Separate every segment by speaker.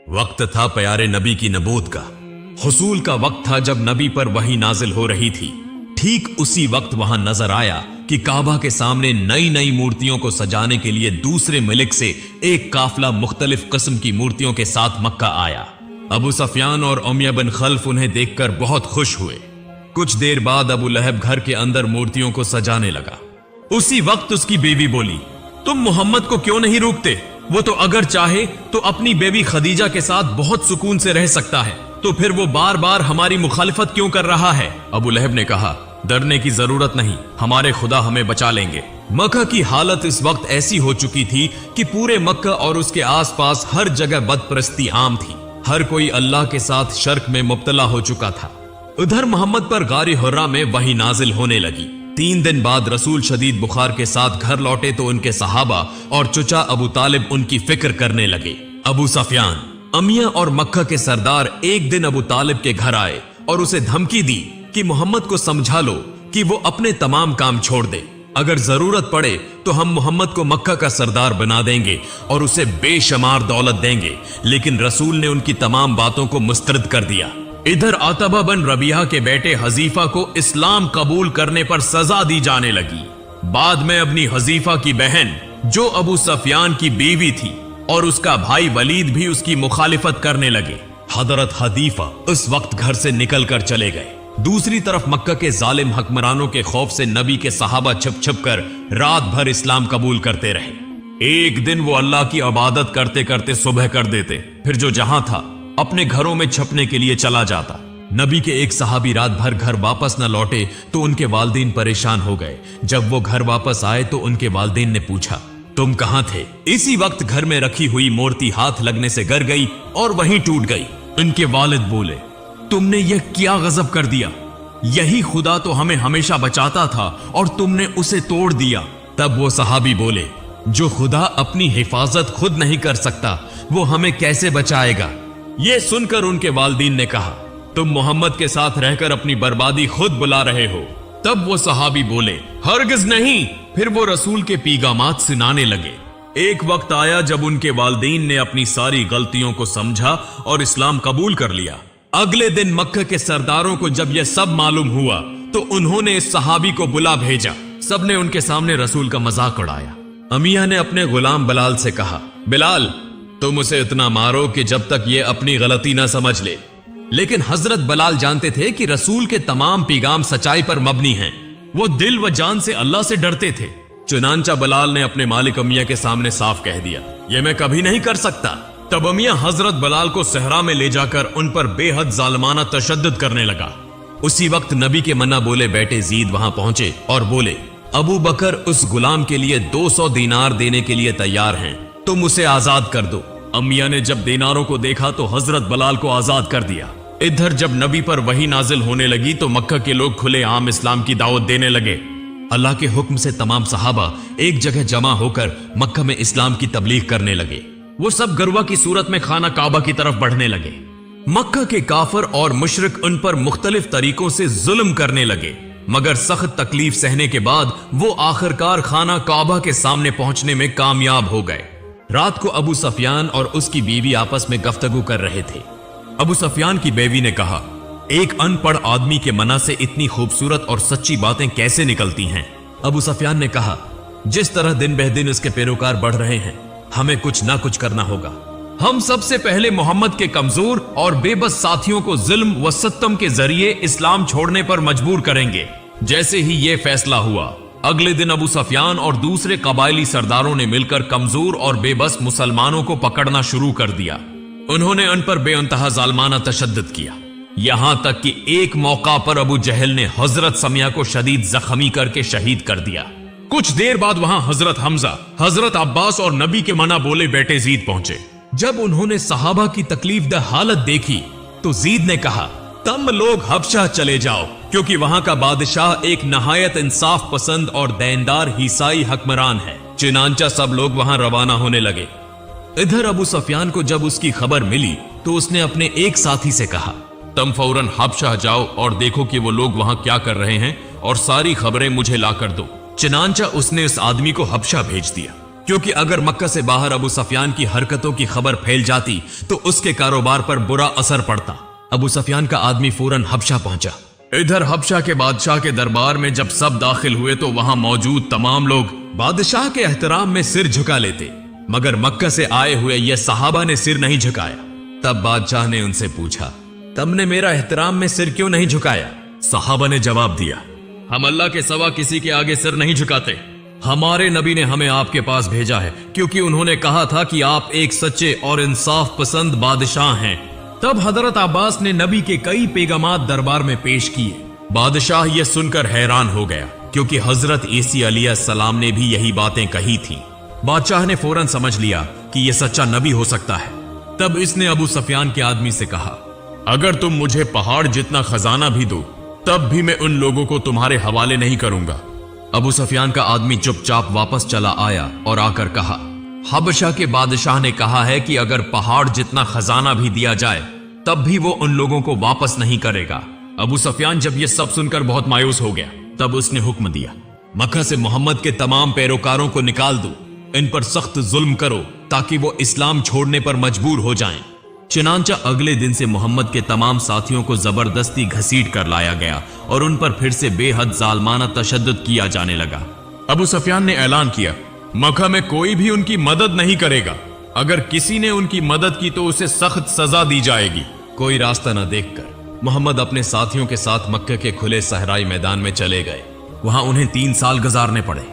Speaker 1: वक्त था प्यारे नबी की नबूत का। हुसूल का वक्त था जब नबी पर वही नाजिल हो रही थी। ठीक उसी वक्त वहां नजर आया कि काबा के सामने नई नई मूर्तियों को सजाने के लिए दूसरे मुल्क से एक काफिला मुख्तलिफ किस्म की मूर्तियों के साथ मक्का आया। अबू सफियान और उमय्या बिन खल्फ उन्हें देखकर बहुत खुश हुए। कुछ देर बाद अबू लहब घर के अंदर मूर्तियों को सजाने लगा। उसी वक्त उसकी बीवी बोली, तुम मोहम्मद को क्यों नहीं रोकते? वो तो अगर चाहे तो अपनी बेबी खदीजा के साथ बहुत सुकून से रह सकता है, तो फिर वो बार बार हमारी मुखालिफत क्यों कर रहा है? अबू लहब ने कहा, डरने की जरूरत नहीं, हमारे खुदा हमें बचा लेंगे। मक्का की हालत इस वक्त ऐसी हो चुकी थी कि पूरे मक्का और उसके आसपास हर जगह बदपरस्ती आम थी। हर कोई अल्लाह के साथ शर्क में मुब्तला हो चुका था। उधर मोहम्मद पर गारे हुर्रा में वही नाजिल होने लगी। 3 दिन बाद रसूल शदीद बुखार के साथ घर लौटे तो उनके सहाबा और चचा अबू तालिब उनकी फिक्र करने लगे। अबू सफियान, अमिया और मक्का के सरदार एक दिन अबू तालिब के घर आए और उसे धमकी दी कि मोहम्मद को समझा लो कि वो अपने तमाम काम छोड़ दे। अगर जरूरत पड़े तो हम मोहम्मद को मक्का का सरदार बना देंगे और उसे बेशुमार दौलत देंगे। लेकिन रसूल ने उनकी तमाम बातों को मुस्तरद कर दिया। इधर आतबा बिन रबिया के बेटे हजीफा को इस्लाम कबूल करने पर सजा दी जाने लगी। बाद में अपनी हजीफा की बहन जो अबू सफियान की बीवी थी और उसका भाई वलीद भी उसकी मुखालिफत करने लगे। हजरत हदीफा उस वक्त घर से निकल कर चले गए। दूसरी तरफ मक्का के जालिम हुक्मरानों के खौफ से नबी के सहाबा छुप छुप कर रात भर इस्लाम कबूल करते रहे। एक दिन वो अल्लाह की इबादत करते करते सुबह कर देते, फिर जो जहां था अपने घरों में छपने के लिए चला जाता। नबी के एक सहाबी रात भर घर वापस न लौटे तो उनके वालिदैन परेशान हो गए। जब वो घर वापस आए तो उनके वालिदैन ने पूछा, तुम कहां थे? इसी वक्त घर में रखी हुई मूर्ति हाथ लगने से गिर गई और वहीं टूट गई। उनके वालिद बोले, तुमने यह क्या गजब कर दिया? यही खुदा तो हमें हमेशा बचाता था और तुमने उसे तोड़ दिया। तब वो सहाबी बोले, जो खुदा अपनी हिफाजत खुद नहीं कर सकता वो हमें कैसे बचाएगा? ये सुनकर उनके वालिदैन ने कहा, तुम मोहम्मद के साथ रहकर अपनी बर्बादी खुद बुला रहे हो। तब वो सहाबी बोले, हरगिज नहीं। फिर वो रसूल के पीगामात सुनाने लगे। एक वक्त आया जब उनके वालिदैन ने अपनी सारी गलतियों को समझा और इस्लाम कबूल कर लिया। अगले दिन मक्का के सरदारों को जब यह सब मालूम हुआ तो उन्होंने इस सहाबी को बुला भेजा। सबने उनके सामने रसूल का मजाक उड़ाया। अमिया ने अपने गुलाम बिलाल से कहा, बिलाल तुम उसे इतना मारो कि जब तक ये अपनी गलती ना समझ ले। लेकिन हजरत बिलाल जानते थे कि रसूल के तमाम पैगाम सच्चाई पर मबनी हैं। वो दिल व जान से अल्लाह से डरते थे। चुनांचा बिलाल ने अपने मालिक अमिया के सामने साफ कह दिया, ये मैं कभी नहीं कर सकता। तब अमिया हजरत बिलाल को सहरा में ले जाकर उन पर बेहद जालिमाना तशद्दुद करने लगा। उसी वक्त नबी के मना बोले बेटे जीद वहां पहुंचे और बोले, अबू बकर उस गुलाम के लिए 200 दीनार देने के लिए तैयार हैं, तुम उसे आजाद कर दो। अमिया ने जब दीनारों को देखा तो हजरत बिलाल को आजाद कर दिया। इधर जब नबी पर वही नाजिल होने लगी तो मक्का के लोग खुले आम इस्लाम की दावत देने लगे। अल्लाह के हुक्म से तमाम सहाबा एक जगह जमा होकर मक्का में इस्लाम की तबलीग करने लगे। वो सब गरवा की सूरत में खाना काबा की तरफ बढ़ने लगे। मक्का के काफिर और मुशरिक उन पर मुख्तलिफ तरीकों से जुल्म करने लगे, मगर सख्त तकलीफ सहने के बाद वो आखिरकार खाना काबा के सामने पहुंचने में कामयाब हो गए। रात को अबू सफियान और उसकी बीवी आपस में गफ्तगू कर रहे थे। अबू सफियान की बीवी ने कहा, एक अनपढ़ आदमी के मना से इतनी खूबसूरत और सच्ची बातें कैसे निकलती हैं? अबू सफियान ने कहा, जिस तरह दिन बह दिन इसके पैरोकार बढ़ रहे हैं, हमें कुछ ना कुछ करना होगा। हम सबसे पहले मोहम्मद के कमजोर और बेबस साथियों को जुल्म व सत्तम के जरिए इस्लाम छोड़ने पर मजबूर करेंगे। जैसे ही यह फैसला हुआ, अगले दिन अबू सफियान और दूसरे कबायली सरदारों ने मिलकर कमजोर और बेबस मुसलमानों को पकड़ना शुरू कर दिया। उन्होंने उन पर बेअंतहा जालमाना तशद्दुद किया, यहां तक कि एक मौका पर अबू जहल ने हजरत समिया को शदीद जख्मी करके शहीद कर दिया। कुछ देर बाद वहां हजरत हमजा, हजरत अब्बास और नबी के मना बोले बेटे जीद पहुंचे। जब उन्होंने सहाबा की तकलीफदह हालत देखी तो जीद ने कहा, तुम लोग हबशा चले जाओ, क्योंकि वहां का बादशाह एक नहायत इंसाफ पसंद और दीनदार ईसाई हुक्मरान है। चुनांचा सब लोग वहां रवाना होने लगे। इधर अबू सफियान को जब उसकी खबर मिली तो उसने अपने एक साथी से कहा, तुम फौरन हबशा जाओ और देखो कि वो लोग वहां क्या कर रहे हैं और सारी खबरें मुझे ला कर दो। चुनांचा उसने उस आदमी को हबशा भेज दिया। क्योंकि अगर मक्का से बाहर अबू सफियान की हरकतों की खबर फैल जाती तो उसके कारोबार पर बुरा असर पड़ता। अबू सफियान का आदमी फौरन हबशा पहुंचा। इधर हबशा के बादशाह के दरबार में जब सब दाखिल हुए तो वहां मौजूद तमाम लोग बादशाह के एहतराम में सिर झुका लेते, मगर मक्का से आए हुए ये सहाबा ने सिर नहीं झुकाया। तब बादशाह ने उनसे पूछा, तुमने मेरा एहतराम में सिर क्यों नहीं झुकाया? सहाबा ने जवाब दिया, हम अल्लाह के सिवा किसी के आगे सिर नहीं झुकाते। हमारे नबी ने हमें आपके पास भेजा है क्योंकि उन्होंने कहा था कि आप एक सच्चे और इंसाफ पसंद बादशाह हैं। तब हजरत अब्बास ने नबी के कई पैगामात दरबार में पेश किए। बादशाह यह सुनकर हैरान हो गया क्योंकि हजरत ईसा अलैहिस्सलाम ने भी यही बातें कही थी। बादशाह ने फौरन समझ लिया कि यह सच्चा नबी हो सकता है। तब इसने अबू सफियान के आदमी से कहा, अगर तुम मुझे पहाड़ जितना खजाना भी दो तब भी मैं उन लोगों को तुम्हारे हवाले नहीं करूंगा। अबू सफियान का आदमी चुपचाप वापस चला आया और आकर कहा, हबशा के बादशाह ने कहा है कि अगर पहाड़ जितना खजाना भी दिया जाए तब भी वो उन लोगों को वापस नहीं करेगा। अबू सफियान जब ये सब सुनकर बहुत मायूस हो गया। तब उसने हुक्म दिया, मक्का से मोहम्मद के तमाम पैरोकारों को निकाल दो, इन पर सख्त जुल्म करो ताकि वो इस्लाम छोड़ने पर मजबूर हो जाएं। चुनांचा अगले दिन से मोहम्मद के तमाम साथियों को जबरदस्ती घसीट कर लाया गया और उन पर फिर से बेहद जालमाना तशद्दुद किया जाने लगा। अबू सफियान ने ऐलान किया, मक्का में कोई भी उनकी मदद नहीं करेगा। अगर किसी ने उनकी मदद की तो उसे सख्त सजा दी जाएगी। कोई रास्ता न देखकर मोहम्मद अपने साथियों के साथ मक्के के खुले सहराई मैदान में चले गए। वहां उन्हें 3 साल गुजारने पड़े।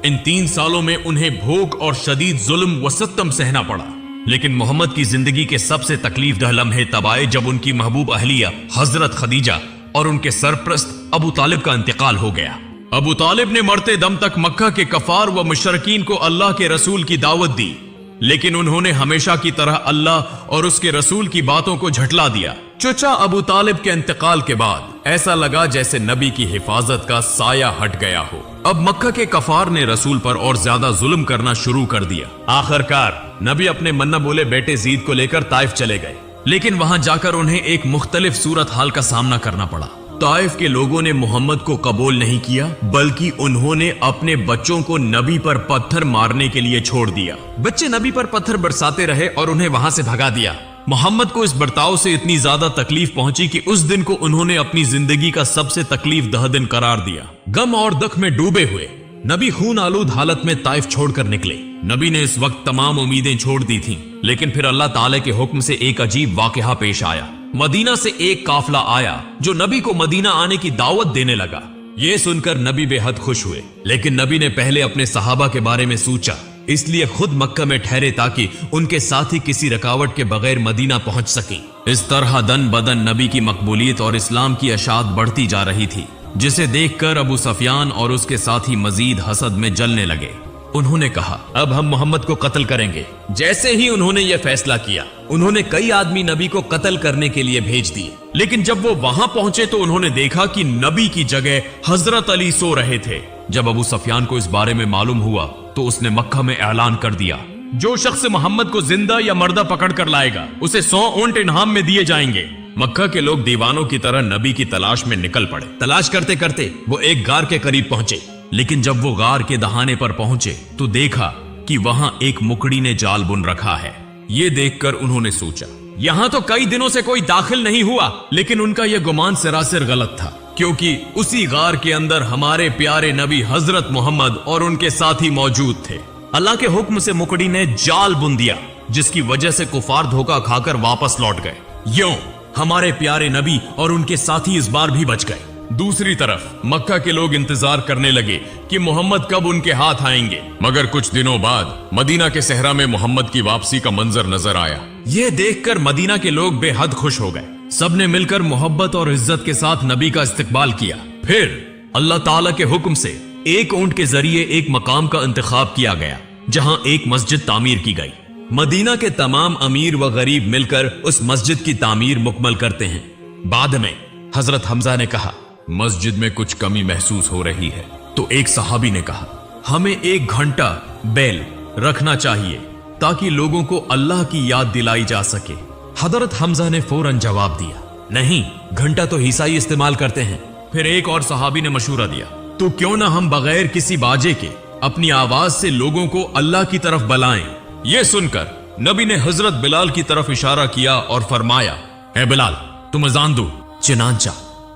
Speaker 1: इन 3 सालों में उन्हें भूख और शदीद जुल्म व सितम सहना पड़ा। लेकिन मोहम्मद की जिंदगी के सबसे तकलीफ दह लम्हे तब आए जब उनकी महबूब अहलिया हजरत खदीजा और उनके सरप्रस्त अबू तालिब का इंतकाल हो गया। अबू तालिब ने मरते दम तक मक्का के कफार व मुशरकीन को अल्लाह के रसूल की दावत दी, लेकिन उन्होंने हमेशा की तरह अल्लाह और उसके रसूल की बातों को झटला दिया। चचा अबू तालिब के इंतकाल के बाद ऐसा लगा जैसे नबी की हिफाजत का साया हट गया हो। अब मक्का के कफार ने रसूल पर और ज्यादा जुल्म करना शुरू कर दिया। आखिरकार नबी अपने मन्ना बोले बेटे जीद को लेकर ताइफ चले गए, लेकिन वहां जाकर उन्हें एक मुख्तलिफ सूरत हाल का सामना करना पड़ा। ताइफ के लोगों ने मोहम्मद को कबूल नहीं किया, बल्कि उन्होंने अपने बच्चों को नबी पर पत्थर मारने के लिए छोड़ दिया। बच्चे नबी पर पत्थर बरसाते रहे और उन्हें वहां से भगा दिया। मोहम्मद को इस बर्ताव से इतनी ज्यादा तकलीफ पहुंची कि उस दिन को उन्होंने अपनी जिंदगी का सबसे तकलीफ दह दिन करार दिया। गम और दुख में डूबे हुए नबी खून आलूद हालत में ताइफ छोड़कर निकले। नबी ने इस वक्त तमाम उम्मीदें छोड़ दी थीं, लेकिन फिर अल्लाह ताला के हुक्म से एक अजीब वाकया पेश आया। मदीना से एक काफिला आया जो नबी को मदीना आने की दावत देने लगा। ये सुनकर नबी बेहद खुश हुए, लेकिन नबी ने पहले अपने सहाबा के बारे में सोचा, इसलिए खुद मक्का में ठहरे ताकि उनके साथी किसी रुकावट के बगैर मदीना पहुंच सकें। इस तरह दन बदन नबी की मकबूलियत और इस्लाम की अशात बढ़ती जा रही थी, जिसे देखकर अबू सफियान और उसके साथी मजीद हसद में जलने लगे। उन्होंने कहा, अब हम मोहम्मद को कत्ल करेंगे। जैसे ही उन्होंने यह फैसला किया, उन्होंने कई आदमी नबी को कत्ल करने के लिए भेज दिए। लेकिन जब वो वहां पहुंचे तो उन्होंने देखा कि नबी की जगह हजरत अली सो रहे थे। जब अबू सफियान को इस बारे में मालूम हुआ तो उसने मक्का में ऐलान कर दिया, जो शख्स मोहम्मद को जिंदा या मर्दा पकड़ कर लाएगा उसे 100 ऊंट इनाम में दिए जाएंगे। मक्का के लोग दीवानों की तरह नबी की तलाश में निकल पड़े। तलाश करते करते वो एक गार के करीब पहुंचे, लेकिन जब वो गार के दहाने पर पहुंचे तो देखा कि वहां एक मुकड़ी ने जाल बुन रखा है। ये देखकर उन्होंने सोचा, यहां तो कई दिनों से कोई दाखिल नहीं हुआ। लेकिन उनका यह गुमान सरासर गलत था, क्योंकि उसी गार के अंदर हमारे प्यारे नबी हजरत मोहम्मद और उनके साथी मौजूद थे। अल्लाह के हुक्म से मुकड़ी ने जाल बुन दिया, जिसकी वजह से कुफार धोखा खाकर वापस लौट गए। यूं हमारे प्यारे नबी और उनके साथी इस बार भी बच गए। दूसरी तरफ मक्का के लोग इंतजार करने लगे कि मोहम्मद कब उनके हाथ आएंगे, मगर कुछ दिनों बाद मदीना के सहरा में मोहम्मद की वापसी का मंजर नजर आया। यह देखकर मदीना के लोग बेहद खुश हो गए। सबने मिलकर मोहब्बत और इज्जत के साथ नबी का इस्तकबाल किया। फिर अल्लाह ताला के हुक्म से एक ऊंट के जरिए एक मकाम का इंतखाब किया गया, जहां एक मस्जिद तामीर की गई। मदीना के तमाम अमीर व गरीब मिलकर उस मस्जिद की तामीर मुकम्मल करते हैं। बाद में हजरत हमजा ने कहा, मस्जिद में कुछ कमी महसूस हो रही है। तो एक सहाबी ने कहा, हमें 1 घंटा बैल रखना चाहिए ताकि लोगों को अल्लाह की याद दिलाई जा सके। हजरत हमजा ने फौरन जवाब दिया, नहीं, घंटा तो ईसाई इस्तेमाल करते हैं। फिर एक और सहाबी ने मशूरा दिया, तो क्यों ना हम बगैर किसी बाजे के अपनी आवाज से लोगों को अल्लाह की तरफ बुलाएं। यह सुनकर नबी ने हजरत बिलाल की तरफ इशारा किया और फरमाया, ए बिलाल, तुम अजान दो। चुनांचा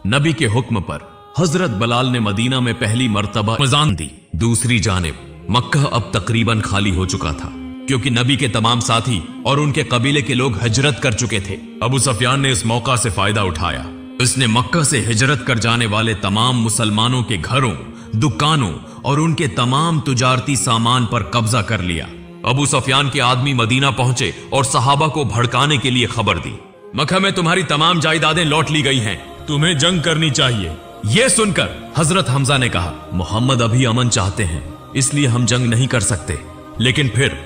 Speaker 1: नबी के हुक्म पर हजरत बिलाल ने मदीना में पहली मर्तबा अजान दी। दूसरी जानिब मक्का अब तकरीबन खाली हो चुका था, क्योंकि नबी के तमाम साथी और उनके कबीले के लोग हिजरत कर चुके थे। अबू सुफियान ने इस मौका से फायदा उठाया। इसने मक्का से हिजरत कर जाने वाले तमाम मुसलमानों के घरों, दुकानों और उनके तमाम तुजारती सामान पर कब्जा कर लिया। अबू सुफियान के आदमी मदीना पहुंचे और सहाबा को भड़काने के लिए खबर दी, मक्का में तुम्हारी तमाम जायदादें लौट ली गई हैं, तुम्हें जंग करनी चाहिए। यह सुनकर हजरत हमजा ने कहा, मोहम्मद अभी अमन चाहते हैं, इसलिए हम जंग नहीं कर सकते। लेकिन फिर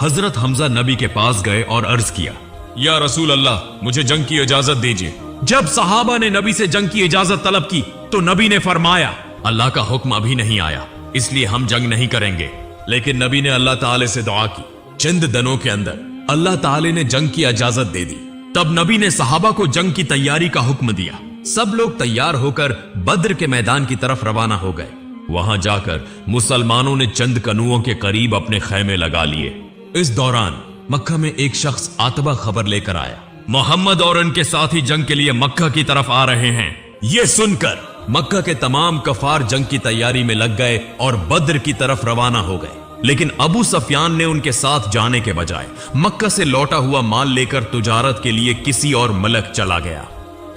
Speaker 1: हजरत हमजा नबी के पास गए और अर्ज किया, या रसूल अल्लाह, मुझे जंग की इजाजत दीजिए। जब सहाबा ने नबी से जंग की इजाजत तलब की तो नबी ने फरमाया, अल्लाह का हुक्म अभी नहीं आया, इसलिए हम जंग नहीं करेंगे। लेकिन नबी ने अल्लाह ताले से दुआ की। चंद दिनों के अंदर अल्लाह ताले ने जंग की इजाजत दे दी। तब नबी ने सहाबा को जंग की तैयारी का हुक्म दिया। सब लोग तैयार होकर बद्र के मैदान की तरफ रवाना हो गए। वहां जाकर मुसलमानों ने चंद कनुओं के करीब अपने खैमे लगा लिए। इस दौरान मक्का में एक शख्स आतबा खबर लेकर आया, मोहम्मद और उनके साथी जंग के लिए मक्का की तरफ आ रहे हैं। यह सुनकर मक्का के तमाम कफार जंग की तैयारी में लग गए और बद्र की तरफ रवाना हो गए। लेकिन अबू सुफियान ने उनके साथ जाने के बजाय मक्का से लौटा हुआ माल लेकर तुजारत के लिए किसी और मुल्क चला गया।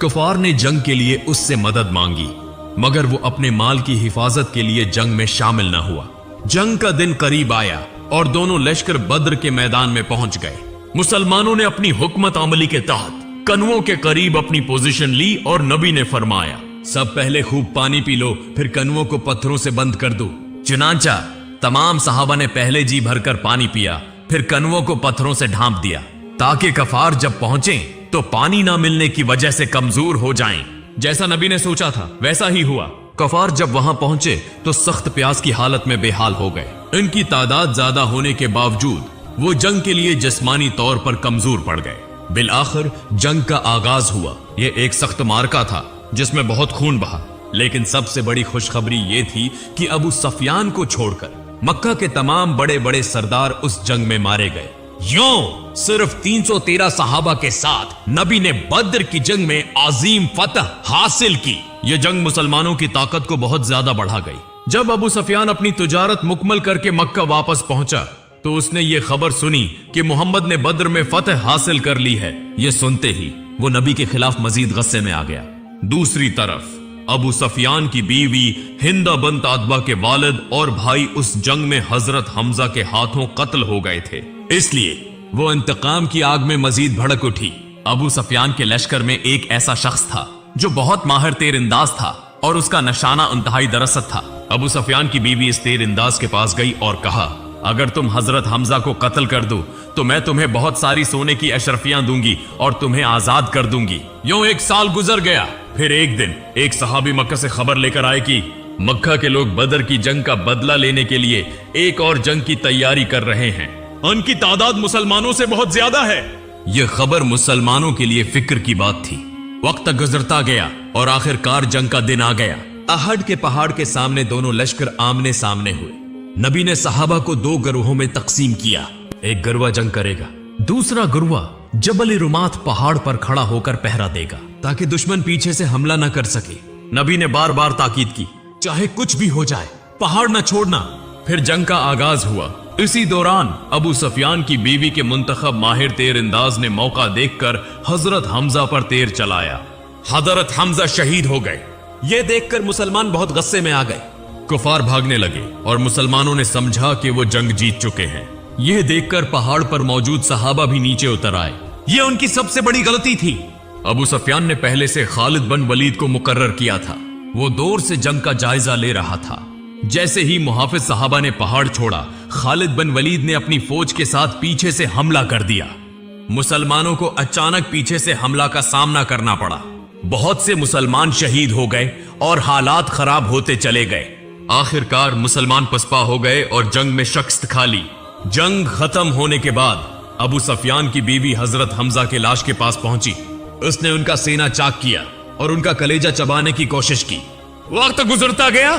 Speaker 1: कफार ने जंग के लिए उससे मदद मांगी, मगर वो अपने माल की हिफाजत के लिए जंग में शामिल न हुआ। जंग का दिन करीब आया और दोनों लश्कर बद्र के मैदान में पहुंच गए। मुसलमानों ने अपनी हुकमत अमली के तहत कनुओं के करीब अपनी पोजीशन ली और नबी ने फरमाया, सब पहले खूब पानी पी लो, फिर कनुओं को पत्थरों से बंद कर दो। चुनांचा तमाम सहाबा ने पहले जी भरकर पानी पिया, फिर कनुओं को पत्थरों से ढांप दिया, ताकि कफार जब पहुंचे तो पानी ना मिलने की वजह से कमजोर हो जाएं। जैसा नबी ने सोचा था वैसा ही हुआ। कफार जब वहां पहुंचे तो सख्त प्यास की हालत में बेहाल हो गए। इनकी तादाद ज्यादा होने के बावजूद वो जंग के लिए जिस्मानी तौर पर कमजोर पड़ गए। बिल आखिर जंग का आगाज हुआ। यह एक सख्त मार्का था जिसमें बहुत खून बहा। लेकिन सबसे बड़ी खुशखबरी यह थी कि अबू सुफियान को छोड़कर मक्का के तमाम बड़े बड़े सरदार उस जंग में मारे गए। यूं सिर्फ 313 सहाबा के साथ नबी ने बद्र की जंग में अजीम फतह हासिल की। यह जंग मुसलमानों की ताकत को बहुत ज्यादा बढ़ा गई। जब अबू सुफियान अपनी तुजारत मुकम्मल करके मक्का वापस पहुंचा तो उसने ये खबर सुनी कि मोहम्मद ने बद्र में फतह हासिल कर ली है। यह सुनते ही वो नबी के खिलाफ मजीद गुस्से में आ गया। दूसरी तरफ अबू सुफियान की बीवी हिंदा बंत अतबा के वालिद और भाई उस जंग में हजरत हमजा के हाथों कत्ल हो गए थे, इसलिए वो इंतकाम की आग में मजीद भड़क उठी। अबू सुफियान के लश्कर में एक ऐसा शख्स था जो बहुत माहिर तीरंदाज था और उसका निशाना इंतहाई दरअसत था। अबू सुफियान की बीवी इस तीरंदाज के पास गई और कहा, अगर तुम हजरत हमजा को कत्ल कर दो तो मैं तुम्हें बहुत सारी सोने की अशरफियां दूंगी और तुम्हें आजाद कर दूंगी। यूं 1 साल गुजर गया। फिर एक दिन एक सहाबी मक्का से खबर लेकर आए कि मक्का के लोग बदर की जंग का बदला लेने के लिए एक और जंग की तैयारी कर रहे हैं। उनकी तादाद मुसलमानों से बहुत ज्यादा है। यह खबर मुसलमानों के लिए फिक्र की बात थी। वक्त गुजरता गया और आखिरकार जंग का दिन आ गया। अहद के पहाड़ के सामने दोनों लश्कर आमने सामने हुए। नबी ने सहाबा को 2 गिरोहों में तकसीम किया। एक गिरवा जंग करेगा, दूसरा गिरवा जबल रुमात पहाड़ पर खड़ा होकर पहरा देगा ताकि दुश्मन पीछे से हमला न कर सके। नबी ने बार बार ताकीद की, चाहे कुछ भी हो जाए पहाड़ न छोड़ना। फिर जंग का आगाज हुआ। इसी दौरान अबू सुफियान की बीवी के मुंतखब माहिर तीरंदाज ने मौका देखकर हजरत हमजा पर तीर चलाया। हजरत हमजा शहीद हो गए। यह देखकर मुसलमान बहुत गुस्से में आ गए। कुफार भागने लगे और मुसलमानों ने समझा कि वो जंग जीत चुके हैं। यह देखकर पहाड़ पर मौजूद सहाबा भी नीचे उतर आए। यह उनकी सबसे बड़ी गलती थी। अबू सुफियान ने पहले से खालिद बिन वलीद को मुकर्रर किया था। वो दूर से जंग का जायजा ले रहा था। जैसे ही मुहाफिज सहाबा ने पहाड़ छोड़ा, खालिद बिन वलीद ने अपनी फौज के साथ पीछे से हमला कर दिया। मुसलमानों को अचानक पीछे से हमला का सामना करना पड़ा। बहुत से मुसलमान शहीद हो गए और हालात खराब होते चले गए। आखिरकार मुसलमान पसपा हो गए और जंग में शिकस्त खा ली। जंग खत्म होने के बाद अबू सुफियान की बीवी हजरत हमजा के लाश के पास पहुंची। उसने उनका सीना चाक किया और उनका कलेजा चबाने की कोशिश की। वक्त गुजरता गया।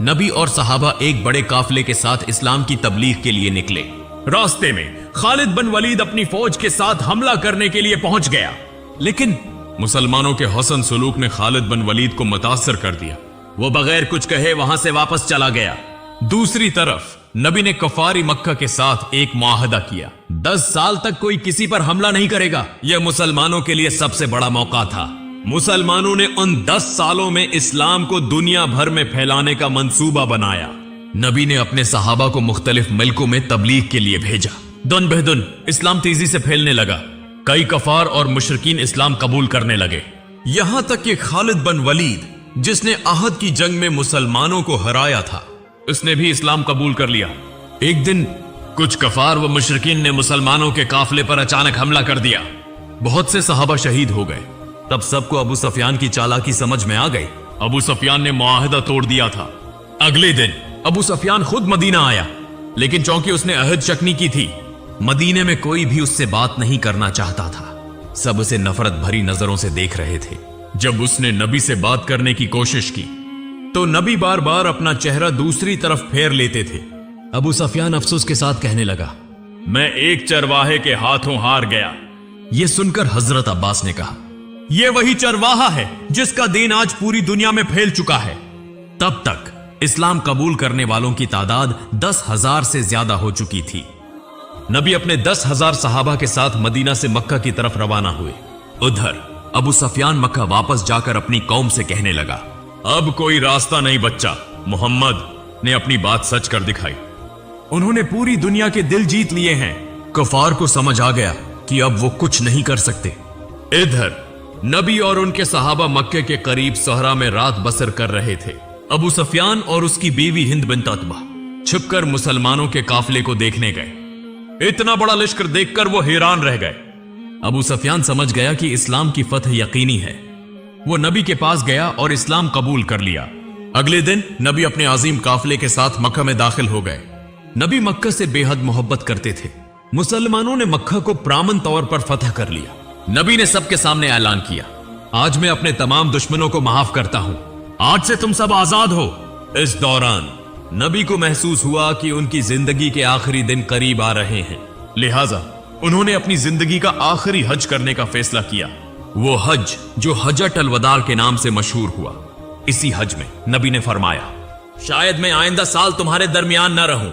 Speaker 1: नबी और सहाबा एक बड़े काफिले के साथ इस्लाम की तबलीग के लिए निकले। रास्ते में खालिद बिन वलीद अपनी फौज के साथ हमला करने के लिए पहुंच गया, लेकिन मुसलमानों के हसन सलूक ने खालिद बिन वलीद को मुतासर कर दिया। वो बगैर कुछ कहे वहां से वापस चला गया। दूसरी तरफ नबी ने कफारी मक्का के साथ एक मुआहदा किया, 10 साल तक कोई किसी पर हमला नहीं करेगा। यह मुसलमानों के लिए सबसे बड़ा मौका था। मुसलमानों ने उन 10 सालों में इस्लाम को दुनिया भर में फैलाने का मंसूबा बनाया। नबी ने अपने सहाबा को मुख्तलिफ मुल्कों में तबलीग के लिए भेजा। दुन बेदुन इस्लाम तेजी से फैलने लगा। कई कफार और मुशरिकीन इस्लाम कबूल करने लगे। यहां तक कि खालिद बिन वलीद, जिसने अहद की जंग में मुसलमानों को हराया था, उसने भी इस्लाम कबूल कर लिया। एक दिन कुछ कफार व मुशरिकीन ने मुसलमानों के काफिले पर अचानक हमला कर दिया। बहुत से सहाबा शहीद हो गए। तब सबको अबू सुफियान की चालाकी समझ में आ गई। अबू सुफियान ने मुआहदा तोड़ दिया था। अगले दिन अबू सुफियान खुद मदीना आया, लेकिन चूंकि उसने अहद शक्नी की थी, मदीने में कोई भी उससे बात नहीं करना चाहता था। सब उसे नफरत भरी नजरों से देख रहे थे। जब उसने नबी से बात करने की कोशिश की तो नबी बार बार अपना चेहरा दूसरी तरफ फेर लेते थे। अबू सुफियान अफसोस के साथ कहने लगा, मैं एक चरवाहे के हाथों हार गया। यह सुनकर हजरत अब्बास ने कहा, यह वही चरवाहा है जिसका दीन आज पूरी दुनिया में फैल चुका है। तब तक इस्लाम कबूल करने वालों की तादाद 10,000 से ज्यादा हो चुकी थी। नबी अपने 10,000 सहाबा के साथ मदीना से मक्का की तरफ रवाना हुए। उधर अबू सुफियान मक्का वापस जाकर अपनी कौम से कहने लगा, अब कोई रास्ता नहीं बच्चा। मोहम्मद ने अपनी बात सच कर दिखाई। उन्होंने पूरी दुनिया के दिल जीत लिए हैं। कफार को समझ आ गया कि अब वो कुछ नहीं कर सकते। इधर नबी और उनके सहाबा मक्के के करीब सहरा में रात बसर कर रहे थे। अबू सुफियान और उसकी बीवी हिंद बिन ततबा छुपकर मुसलमानों के काफिले को देखने गए। इतना बड़ा लश्कर देखकर वो हैरान रह गए। अबू सुफियान समझ गया कि इस्लाम की फतह यकीनी है। वो नबी के पास गया और इस्लाम कबूल कर लिया। अगले दिन नबी अपने अजीम काफिले के साथ मक्का में दाखिल हो गए। नबी मक्का से बेहद मोहब्बत करते थे। मुसलमानों ने मक्का को प्रामन तौर पर फतह कर लिया। नबी ने सबके सामने ऐलान किया, आज मैं अपने तमाम दुश्मनों को माफ करता हूं। आज से तुम सब आजाद हो। इस दौरान नबी को महसूस हुआ कि उनकी जिंदगी के आखिरी दिन करीब आ रहे हैं। लिहाजा उन्होंने अपनी जिंदगी का आखिरी हज करने का फैसला किया। वो हज जो हजत अल-वदा के नाम से मशहूर हुआ। इसी हज में नबी ने फरमाया, शायद मैं आइंदा साल तुम्हारे दरमियान न रहूं।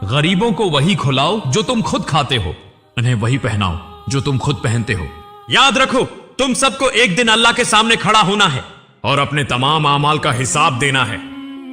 Speaker 1: गरीबों को वही खिलाओ जो तुम खुद खाते हो, उन्हें वही पहनाओ जो तुम खुद पहनते हो। याद रखो, तुम सबको एक दिन अल्लाह के सामने खड़ा होना है और अपने तमाम आमाल का हिसाब देना है।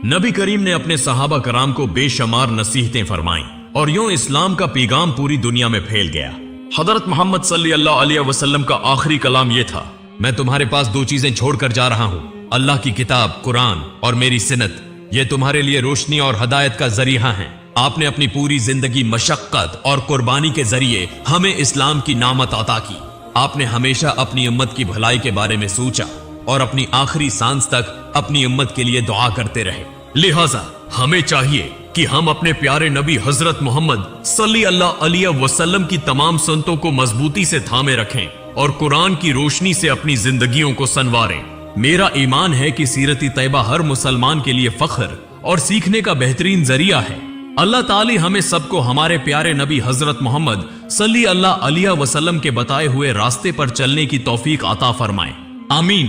Speaker 1: नबी करीम ने अपने सहाबा कराम को बेशुमार नसीहतें फरमाई और यूं इस्लाम का पैगाम पूरी दुनिया में फैल गया। हजरत मोहम्मद सल्लल्लाहु अलैहि वसल्लम का आखिरी कलाम यह था, मैं तुम्हारे पास 2 चीजें छोड़कर जा रहा हूं, अल्लाह की किताब कुरान और मेरी सिनत। ये तुम्हारे लिए रोशनी और हदायत का जरिया है। आपने अपनी पूरी जिंदगी मशक्कत और कुर्बानी के जरिए हमें इस्लाम की नामत अता की। आपने हमेशा अपनी उम्मत की भलाई के बारे में सोचा और अपनी आखिरी सांस तक अपनी उम्मत के लिए दुआ करते रहे। लिहाजा हमें चाहिए कि हम अपने प्यारे नबी हजरत मोहम्मद सल्लल्लाहु अलैहि वसल्लम की तमाम सुन्नतों को मजबूती से थामे रखें और कुरान की रोशनी से अपनी जिंदगियों को संवारें। मेरा ईमान है कि सीरत तैयबा हर मुसलमान के लिए फख्र और सीखने का बेहतरीन जरिया है। अल्लाह ताली हमें सबको हमारे प्यारे नबी हजरत मोहम्मद सल्लल्लाहु अलैहि वसल्लम के बताए हुए रास्ते पर चलने की तौफीक अता फरमाए। आमीन।